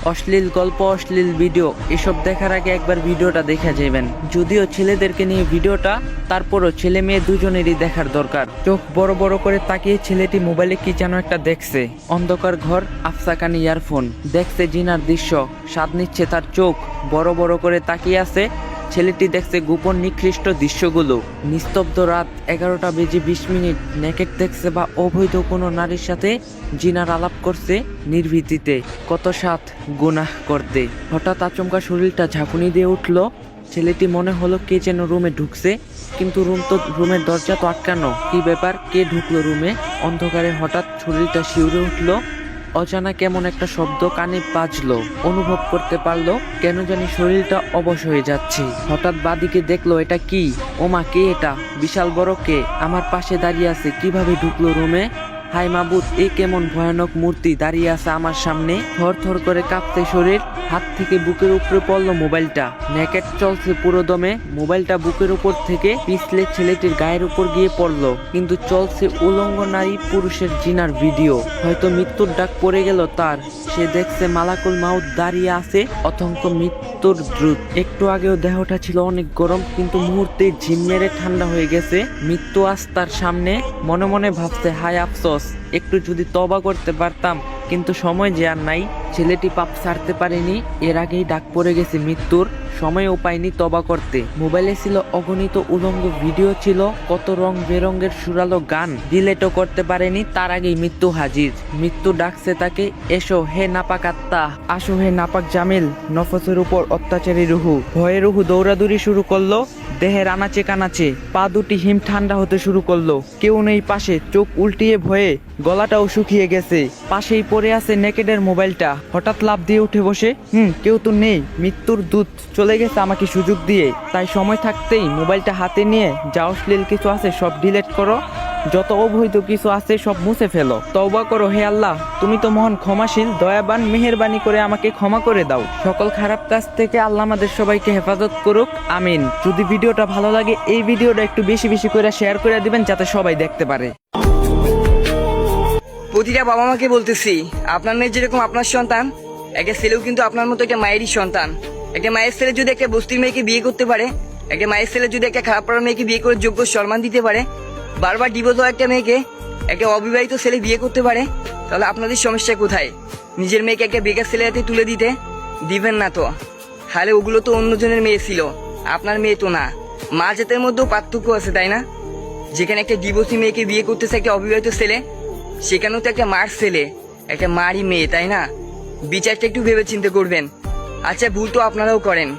অশ্লীল গল্প, অশ্লীল ভিডিও এসব দেখার আগে একবার ভিডিওটা দেখা যাবেন। যদিও ছেলেদেরকে নিয়ে ভিডিওটা, তারপরও ছেলে মেয়ে দুজনেরই দেখার দরকার। চোখ বড় বড় করে তাকিয়ে ছেলেটি মোবাইলে কি যেন একটা দেখছে। অন্ধকার ঘর, আফসা কানে ইয়ারফোন, দেখছে জিনার দৃশ্য, স্বাদ নিচ্ছে তার চোখ। বড় বড় করে তাকিয়ে আছে ছেলেটি, দেখছে গোপন নিকৃষ্ট দৃশ্যগুলো। নিস্তব্ধ রাত 11:20 নেকেট দেখছে বা অবৈধ কোনো নারীর সাথে জিনার আলাপ করছে নির্ভীতিতে। কত সাথ গুনাহ করতে। হঠাৎ আচমকা শরীরটা ঝাঁকুনি দিয়ে উঠল। ছেলেটি মনে হলো কে যেন রুমে ঢুকছে, কিন্তু রুমের দরজা তো আটকানো। কি ব্যাপার, কে ঢুকলো রুমে? অন্ধকারে হঠাৎ শরীরটা শিউরে উঠলো। অজানা কেমন একটা শব্দ কানে বাজলো। অনুভব করতে পারলো কেন জানি শরীরটা অবশ হয়ে যাচ্ছে। হঠাৎ বাদিকে দেখলো, এটা কি? ওমা, কে এটা? বিশাল বড় কে আমার পাশে দাঁড়িয়ে আছে? কিভাবে ঢুকলো রুমে? হাই মাবুদ, এ কেমন ভয়ানক মূর্তি দাঁড়িয়ে আছে আমার সামনে। থর থর করে কাঁপতে শরীর, হাত থেকে বুকের উপরে পড়লো মোবাইলটা। নেকেট চলছে পুরো দমে। মোবাইলটা বুকের উপর থেকে পিছলে ছেলেটির গায়ের উপর গিয়ে পড়লো, কিন্তু চলছে উলঙ্গ নারী পুরুষের জিনার ভিডিও। হয়তো মৃত্যুর ডাক পড়ে গেল তার। সে দেখছে মালাকুল মাউত দাঁড়িয়ে আছে, অথঙ্ক মৃত্যুর দ্রুত। একটু আগেও দেহটা ছিল অনেক গরম, কিন্তু মুহূর্তে ঝিম মেরে ঠান্ডা হয়ে গেছে। মৃত্যু আজ তার সামনে। মনে মনে ভাবছে, হায় আফসোস, একটু যদি তওবা করতে পারতাম, কিন্তু সময় যে আর নাই। ছেলেটি পাপ ছাড়তে পারেনি, এর আগেই ডাক পড়ে গেছে মৃত্যুর। সময়ও পায়নি তওবা করতে। মোবাইলে ছিল অগণিত উলঙ্গ ভিডিও, ছিল কত রং বেরঙের সুরালো গান। ডিলেটও করতে পারেনি, তার আগেই মৃত্যু হাজির। মৃত্যু ডাকছে তাকে, এসো হে নাপাক আত্মা, আসো হে নাপাক জামিল। নফসের উপর অত্যাচারী রুহু, ভয়ে রুহু দৌড়াদৌড়ি শুরু করলো। দেহের আনাচে কানাচে পা দুটি হিম ঠান্ডা হতে শুরু করলো। কেউ নেই পাশে, চোখ উল্টিয়ে ভয়ে গলাটাও শুকিয়ে গেছে। পাশেই পড়ে আছে নেকেডের মোবাইলটা। হঠাৎ লাফ দিয়ে উঠে বসে, কেউ তো নেই। মৃত্যুর দূত চলে গেছে আমাকে সুযোগ দিয়ে। তাই সময় থাকতেই মোবাইলটা হাতে নিয়ে যা অশ্লীল কিছু আছে সব ডিলিট করো, যত অবৈধ কিছু আছে সব মুছে ফেলো। তওবা করো হে আল্লাহ, তুমি তো মহান ক্ষমাশীল, দয়াবান, মেহেরবানি করে আমাকে ক্ষমা করে দাও। সকল খারাপ কাজ থেকে আল্লাহ আমাদের সবাইকে হেফাজত করুক, আমিন। যদি ভিডিওটা ভালো লাগে, এই ভিডিওটা একটু বেশি বেশি করে শেয়ার করে দিবেন, যাতে সবাই দেখতে পারে। প্রতিটা বাবা মাকে বলতেছি, আপনার মেয়ে যেরকম আপনার সন্তান, একটা ছেলেও কিন্তু আপনার মতো একটা মায়েরই সন্তান। একটা মায়ের ছেলে যদি একটা বস্তির মেয়েকে বিয়ে করতে পারে, একটা মায়ের ছেলে যদি একটা খারাপ পড়ার মেয়েকে বিয়ে করে যোগ্য সম্মান দিতে পারে, বারবার ডিভোর্স হওয়া একটা মেয়েকে একটা অবিবাহিত ছেলে বিয়ে করতে পারে, তাহলে আপনাদের সমস্যা কোথায়? নিজের মেয়েকে একটা বেকার ছেলে হাতে তুলে দিবেন না তো? তাহলে ওগুলো তো অন্যজনের মেয়ে ছিল, আপনার মেয়ে তো না। মা জাতের মধ্যেও পার্থক্য আছে, তাই না? যেখানে একটা ডিভোর্সি মেয়েকে বিয়ে করতেছে একটা অবিবাহিত ছেলে, সেখানেও তো একটা মার ছেলে, একটা মারই মেয়ে, তাই না? বিচারটা একটু ভেবে চিন্তা করবেন। আচ্ছা, ভুল তো আপনারাও করেন।